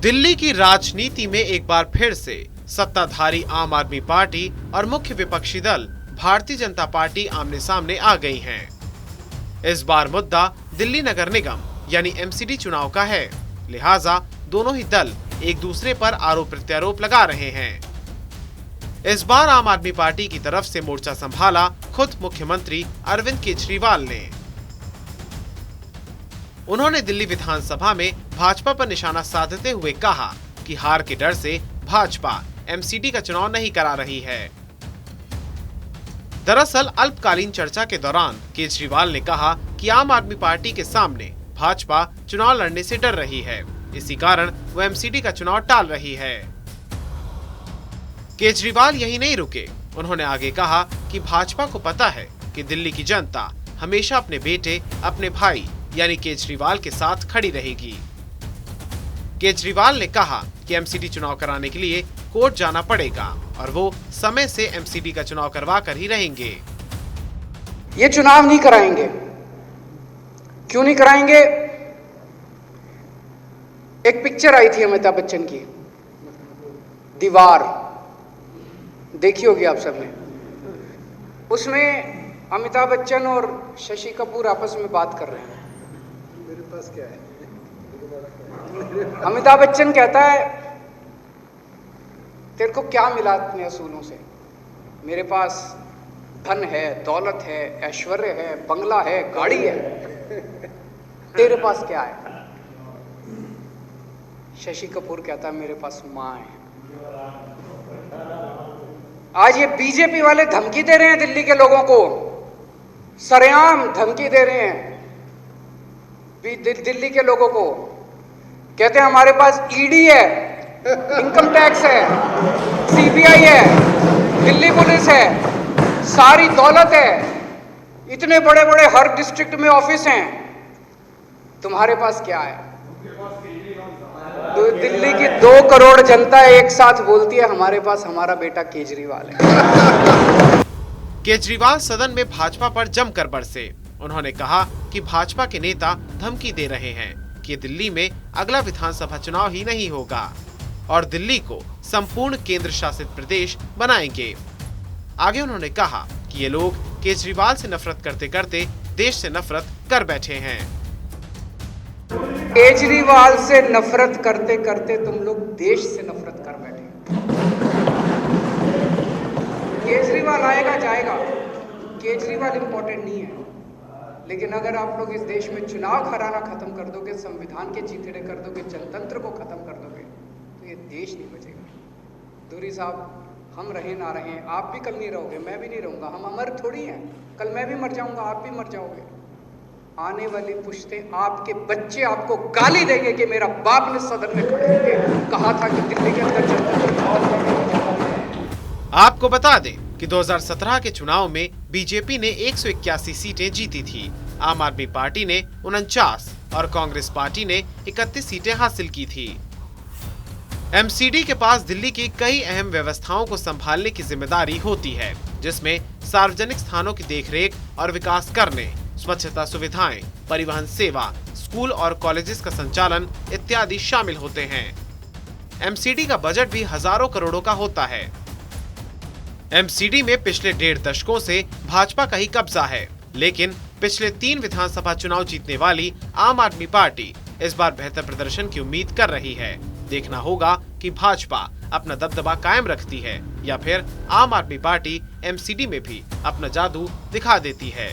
दिल्ली की राजनीति में एक बार फिर से सत्ताधारी आम आदमी पार्टी और मुख्य विपक्षी दल भारतीय जनता पार्टी आमने सामने आ गई हैं। इस बार मुद्दा दिल्ली नगर निगम यानी एमसीडी चुनाव का है, लिहाजा दोनों ही दल एक दूसरे पर आरोप प्रत्यारोप लगा रहे हैं। इस बार आम आदमी पार्टी की तरफ से मोर्चा संभाला खुद मुख्यमंत्री अरविंद केजरीवाल ने। उन्होंने दिल्ली विधानसभा में भाजपा पर निशाना साधते हुए कहा कि हार के डर से भाजपा एमसीडी का चुनाव नहीं करा रही है। दरअसल अल्पकालीन चर्चा के दौरान केजरीवाल ने कहा कि आम आदमी पार्टी के सामने भाजपा चुनाव लड़ने से डर रही है, इसी कारण वो एमसीडी का चुनाव टाल रही है। केजरीवाल यही नहीं रुके, उन्होंने आगे कहा कि भाजपा को पता है कि दिल्ली की जनता हमेशा अपने बेटे, अपने भाई यानी केजरीवाल के साथ खड़ी रहेगी। केजरीवाल ने कहा कि एमसीडी चुनाव कराने के लिए कोर्ट जाना पड़ेगा और वो समय से एमसीडी का चुनाव करवा कर ही रहेंगे। ये चुनाव नहीं कराएंगे। क्यों नहीं कराएंगे? एक पिक्चर आई थी अमिताभ बच्चन की, दीवार, देखी होगी आप सबने। उसमें अमिताभ बच्चन और शशि कपूर आपस में बात कर रहे हैं। मेरे पास क्या है? अमिताभ बच्चन कहता है, तेरे को क्या मिला अपने असूलों से? मेरे पास धन है, दौलत है, ऐश्वर्य है, बंगला है, गाड़ी है। तेरे पास क्या है? शशि कपूर कहता है, मेरे पास मां है। आज ये बीजेपी वाले धमकी दे रहे हैं दिल्ली के लोगों को, सरेआम धमकी दे रहे हैं दिल्ली के लोगों को। कहते हैं हमारे पास ईडी है, इनकम टैक्स है, सीबीआई है, दिल्ली पुलिस है, सारी दौलत है, इतने बड़े बड़े हर डिस्ट्रिक्ट में ऑफिस हैं, तुम्हारे पास क्या है? तो दिल्ली की 2 करोड़ जनता एक साथ बोलती है, हमारे पास हमारा बेटा केजरीवाल है। केजरीवाल सदन में भाजपा पर जमकर बरसे। उन्होंने कहा कि भाजपा के नेता धमकी दे रहे हैं कि दिल्ली में अगला विधानसभा चुनाव ही नहीं होगा और दिल्ली को संपूर्ण केंद्र शासित प्रदेश बनाएंगे। आगे उन्होंने कहा कि ये लोग केजरीवाल से नफरत करते करते देश से नफरत कर बैठे हैं। केजरीवाल से नफरत करते करते तुम लोग देश से नफरत कर बैठे। केजरीवाल आएगा जाएगा, केजरीवाल इंपॉर्टेंट नहीं है, लेकिन अगर आप लोग इस देश में चुनाव कराना खत्म कर दोगे, संविधान के चीथड़े कर दोगे, जनतंत्र को खत्म कर दोगे, तो ये देश नहीं बचेगा। दूरी साहब, हम रहे ना रहे, आप भी कल नहीं रहोगे, मैं भी नहीं रहूंगा, हम अमर थोड़ी हैं। कल मैं भी मर जाऊंगा, आप भी मर जाओगे। आने वाली पुश्तें, आपके बच्चे आपको गाली देंगे कि मेरा बाप ने सदन में खड़े होकर कहा था कि दिल्ली के अंदर जनता। आपको बता दें कि 2017 के चुनाव में बीजेपी ने 181 सीटें जीती थी, आम आदमी पार्टी ने 49 और कांग्रेस पार्टी ने 31 सीटें हासिल की थी। एमसीडी के पास दिल्ली की कई अहम व्यवस्थाओं को संभालने की जिम्मेदारी होती है, जिसमें सार्वजनिक स्थानों की देखरेख और विकास करने, स्वच्छता सुविधाएं, परिवहन सेवा, स्कूल और कॉलेजेस का संचालन इत्यादि शामिल होते हैं। एमसीडी का बजट भी हजारों करोड़ों का होता है। एमसीडी में पिछले 1.5 दशकों से भाजपा का ही कब्जा है, लेकिन पिछले 3 विधानसभा चुनाव जीतने वाली आम आदमी पार्टी इस बार बेहतर प्रदर्शन की उम्मीद कर रही है। देखना होगा कि भाजपा अपना दबदबा कायम रखती है या फिर आम आदमी पार्टी एमसीडी में भी अपना जादू दिखा देती है।